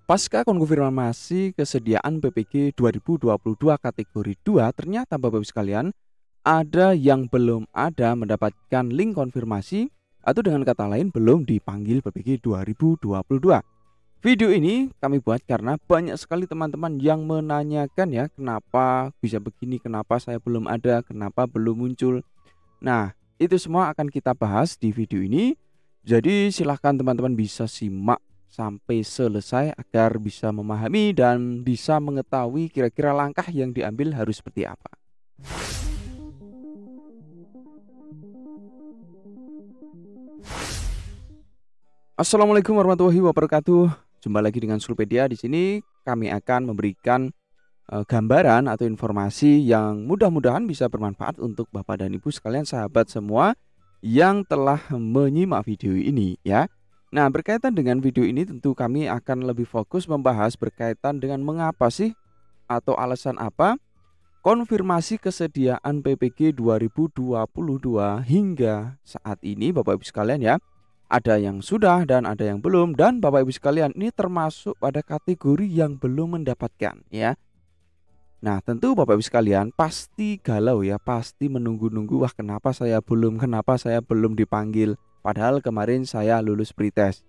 Pasca konfirmasi kesediaan PPG 2022 kategori 2, ternyata Bapak Ibu sekalian, ada yang belum ada mendapatkan link konfirmasi atau dengan kata lain belum dipanggil PPG 2022. Video ini kami buat karena banyak sekali teman-teman yang menanyakan ya, kenapa bisa begini, kenapa saya belum ada, kenapa belum muncul. Nah, itu semua akan kita bahas di video ini. Jadi silahkan teman-teman bisa simak sampai selesai agar bisa memahami dan bisa mengetahui kira-kira langkah yang diambil harus seperti apa. Assalamualaikum warahmatullahi wabarakatuh. Jumpa lagi dengan Sulpedia. Di sini kami akan memberikan gambaran atau informasi yang mudah-mudahan bisa bermanfaat untuk Bapak dan Ibu sekalian, sahabat semua yang telah menyimak video ini ya. Nah, berkaitan dengan video ini tentu kami akan lebih fokus membahas berkaitan dengan mengapa sih atau alasan apa konfirmasi kesediaan PPG 2022 hingga saat ini Bapak Ibu sekalian ya. Ada yang sudah dan ada yang belum, dan Bapak Ibu sekalian ini termasuk pada kategori yang belum mendapatkan ya. Nah, tentu Bapak Ibu sekalian pasti galau ya, pasti menunggu-nunggu, wah kenapa saya belum dipanggil, padahal kemarin saya lulus pretest.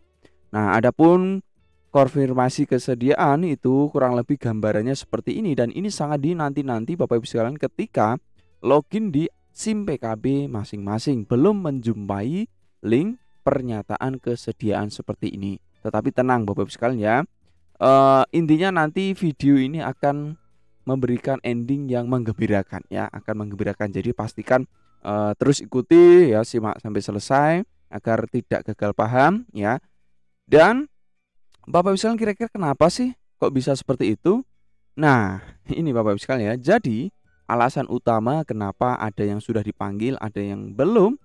Nah, adapun konfirmasi kesediaan itu kurang lebih gambarannya seperti ini, dan ini sangat dinanti-nanti Bapak Ibu sekalian ketika login di SIM PKB masing-masing belum menjumpai link pernyataan kesediaan seperti ini. Tetapi tenang Bapak Ibu sekalian ya, intinya nanti video ini akan memberikan ending yang menggembirakan ya, akan menggembirakan. Jadi pastikan terus ikuti ya, simak sampai selesai agar tidak gagal paham ya. Dan Bapak Ibu sekalian, kira-kira kenapa sih kok bisa seperti itu? Nah, ini Bapak Ibu sekalian ya. Jadi alasan utama kenapa ada yang sudah dipanggil, ada yang belum,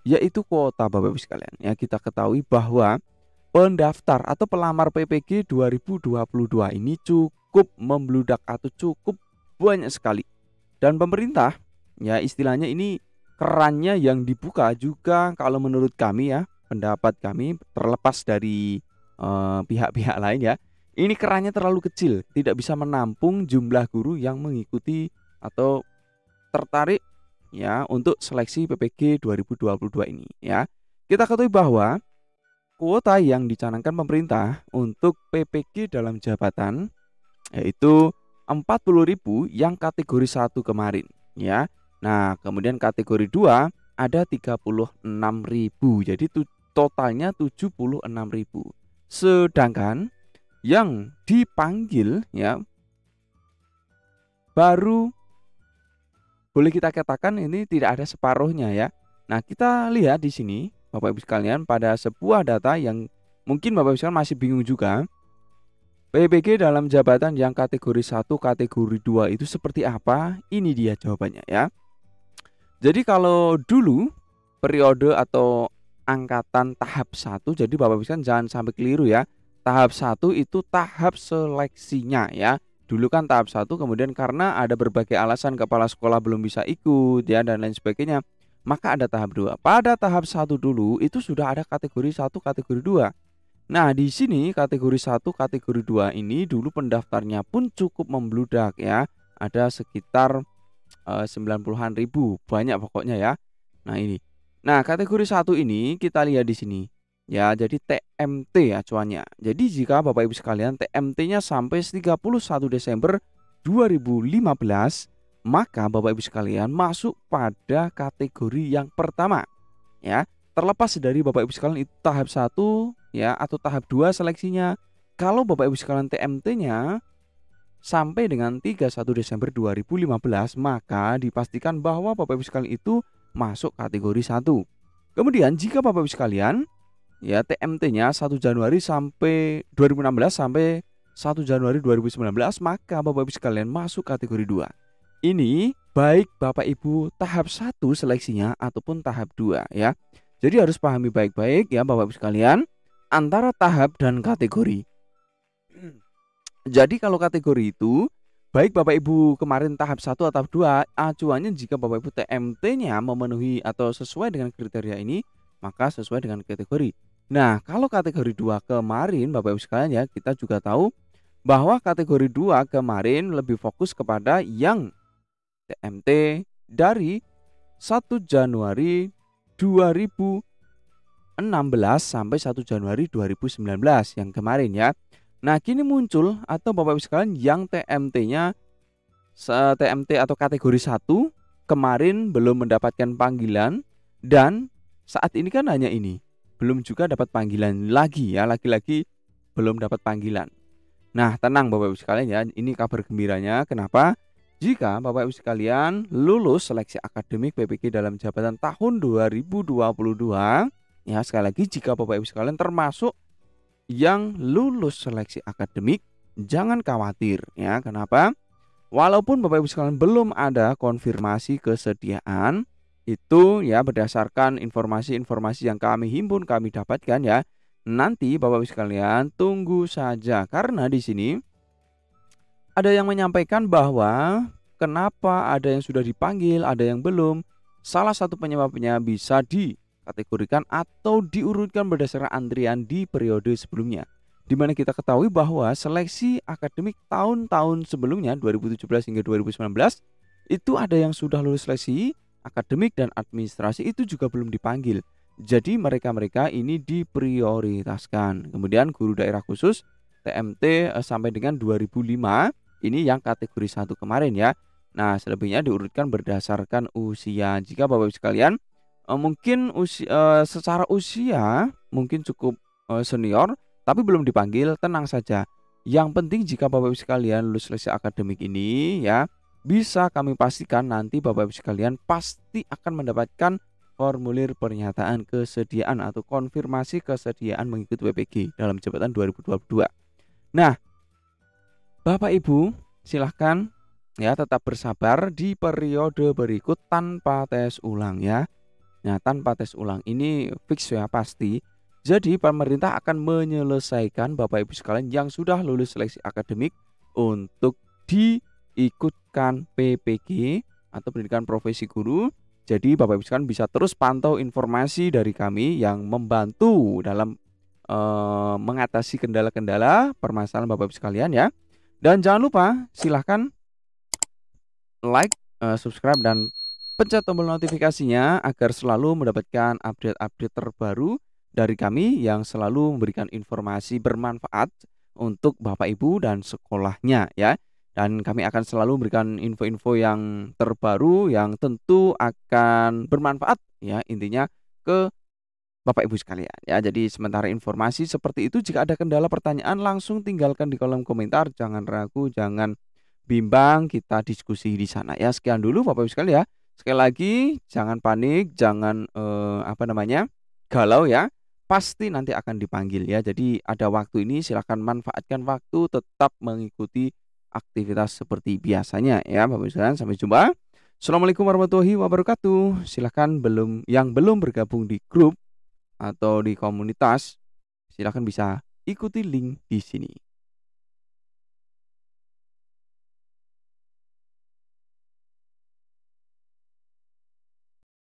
yaitu kuota Bapak Ibu sekalian. Ya, kita ketahui bahwa pendaftar atau pelamar PPG 2022 ini cukup membludak atau cukup banyak sekali. Dan pemerintah ya, istilahnya ini kerannya yang dibuka juga, kalau menurut kami ya, pendapat kami terlepas dari pihak-pihak lain ya, ini kerannya terlalu kecil, tidak bisa menampung jumlah guru yang mengikuti atau tertarik ya untuk seleksi PPG 2022 ini ya. Kita ketahui bahwa kuota yang dicanangkan pemerintah untuk PPG dalam jabatan yaitu 40.000 yang kategori 1 kemarin ya. Nah, kemudian kategori 2 ada 36.000. Jadi totalnya 76.000. Sedangkan yang dipanggil ya baru boleh kita katakan ini tidak ada separuhnya ya. Nah, kita lihat di sini Bapak Ibu sekalian pada sebuah data yang mungkin Bapak Ibu sekalian masih bingung juga. PPG dalam jabatan yang kategori 1, kategori 2 itu seperti apa? Ini dia jawabannya ya. Jadi kalau dulu periode atau angkatan tahap 1, jadi Bapak Ibu sekalian jangan sampai keliru ya. Tahap 1 itu tahap seleksinya ya. Dulu kan tahap 1, kemudian karena ada berbagai alasan kepala sekolah belum bisa ikut ya dan lain sebagainya, maka ada tahap 2. Pada tahap 1 dulu itu sudah ada kategori 1, kategori 2. Nah, di sini kategori 1, kategori 2 ini dulu pendaftarnya pun cukup membludak ya. Ada sekitar 90-an ribu, banyak pokoknya ya. Nah, ini. Nah, kategori 1 ini kita lihat di sini. Ya, jadi TMT acuannya. Jadi jika Bapak Ibu sekalian TMT-nya sampai 31 Desember 2015, maka Bapak Ibu sekalian masuk pada kategori yang pertama. Ya, terlepas dari Bapak Ibu sekalian itu tahap 1 ya atau tahap 2 seleksinya. Kalau Bapak Ibu sekalian TMT-nya sampai dengan 31 Desember 2015, maka dipastikan bahwa Bapak Ibu sekalian itu masuk kategori 1. Kemudian jika Bapak Ibu sekalian ya TMT-nya 1 Januari sampai 2016 sampai 1 Januari 2019, maka Bapak Ibu sekalian masuk kategori 2. Ini baik Bapak Ibu tahap 1 seleksinya ataupun tahap 2 ya. Jadi harus pahami baik-baik ya Bapak Ibu sekalian antara tahap dan kategori. Jadi kalau kategori itu baik Bapak Ibu kemarin tahap 1 atau 2, acuannya jika Bapak Ibu TMT-nya memenuhi atau sesuai dengan kriteria ini, maka sesuai dengan kategori. Nah, kalau kategori 2 kemarin Bapak Ibu sekalian ya, kita juga tahu bahwa kategori 2 kemarin lebih fokus kepada yang TMT dari 1 Januari 2016 sampai 1 Januari 2019 yang kemarin ya. Nah, kini muncul atau Bapak Ibu sekalian yang TMT-nya TMT atau kategori 1 kemarin belum mendapatkan panggilan dan saat ini kan hanya ini. Belum juga dapat panggilan lagi ya, lagi-lagi belum dapat panggilan. Nah, tenang Bapak Ibu sekalian ya, ini kabar gembiranya. Kenapa? Jika Bapak Ibu sekalian lulus seleksi akademik PPG dalam jabatan tahun 2022, ya sekali lagi jika Bapak Ibu sekalian termasuk yang lulus seleksi akademik, jangan khawatir ya. Kenapa? Walaupun Bapak Ibu sekalian belum ada konfirmasi kesediaan, itu ya berdasarkan informasi-informasi yang kami himpun, kami dapatkan ya. Nanti Bapak Ibu sekalian tunggu saja karena di sini ada yang menyampaikan bahwa kenapa ada yang sudah dipanggil, ada yang belum. Salah satu penyebabnya bisa dikategorikan atau diurutkan berdasarkan antrian di periode sebelumnya. Di mana kita ketahui bahwa seleksi akademik tahun-tahun sebelumnya 2017 hingga 2019 itu ada yang sudah lulus seleksi akademik dan administrasi itu juga belum dipanggil. Jadi mereka-mereka ini diprioritaskan. Kemudian guru daerah khusus TMT sampai dengan 2005 ini yang kategori 1 kemarin ya. Nah, selebihnya diurutkan berdasarkan usia. Jika Bapak Ibu sekalian mungkin secara usia mungkin cukup senior tapi belum dipanggil, tenang saja. Yang penting jika Bapak Ibu sekalian lulus seleksi akademik ini ya, bisa kami pastikan nanti Bapak Ibu sekalian pasti akan mendapatkan formulir pernyataan kesediaan atau konfirmasi kesediaan mengikuti PPG dalam jabatan 2022. Nah, Bapak Ibu silahkan ya tetap bersabar di periode berikut tanpa tes ulang ya. Nah, tanpa tes ulang ini fix ya pasti. Jadi pemerintah akan menyelesaikan Bapak Ibu sekalian yang sudah lulus seleksi akademik untuk diikutkan PPG atau pendidikan profesi guru. Jadi Bapak Ibu sekalian bisa terus pantau informasi dari kami yang membantu dalam mengatasi kendala-kendala permasalahan Bapak Ibu sekalian ya. Dan jangan lupa silahkan like, subscribe dan pencet tombol notifikasinya agar selalu mendapatkan update-update terbaru dari kami yang selalu memberikan informasi bermanfaat untuk Bapak Ibu dan sekolahnya ya. Dan kami akan selalu memberikan info-info yang terbaru yang tentu akan bermanfaat ya intinya ke Bapak Ibu sekalian ya. Jadi sementara informasi seperti itu, jika ada kendala pertanyaan langsung tinggalkan di kolom komentar, jangan ragu, jangan bimbang, kita diskusi di sana ya. Sekian dulu Bapak Ibu sekalian ya. Sekali lagi jangan panik, jangan galau ya. Pasti nanti akan dipanggil ya. Jadi ada waktu ini silakan manfaatkan waktu, tetap mengikuti aktivitas seperti biasanya ya Bapak Ibu sekalian. Sampai jumpa. Assalamualaikum warahmatullahi wabarakatuh. Silakan yang belum bergabung di grup atau di komunitas, silakan bisa ikuti link di sini.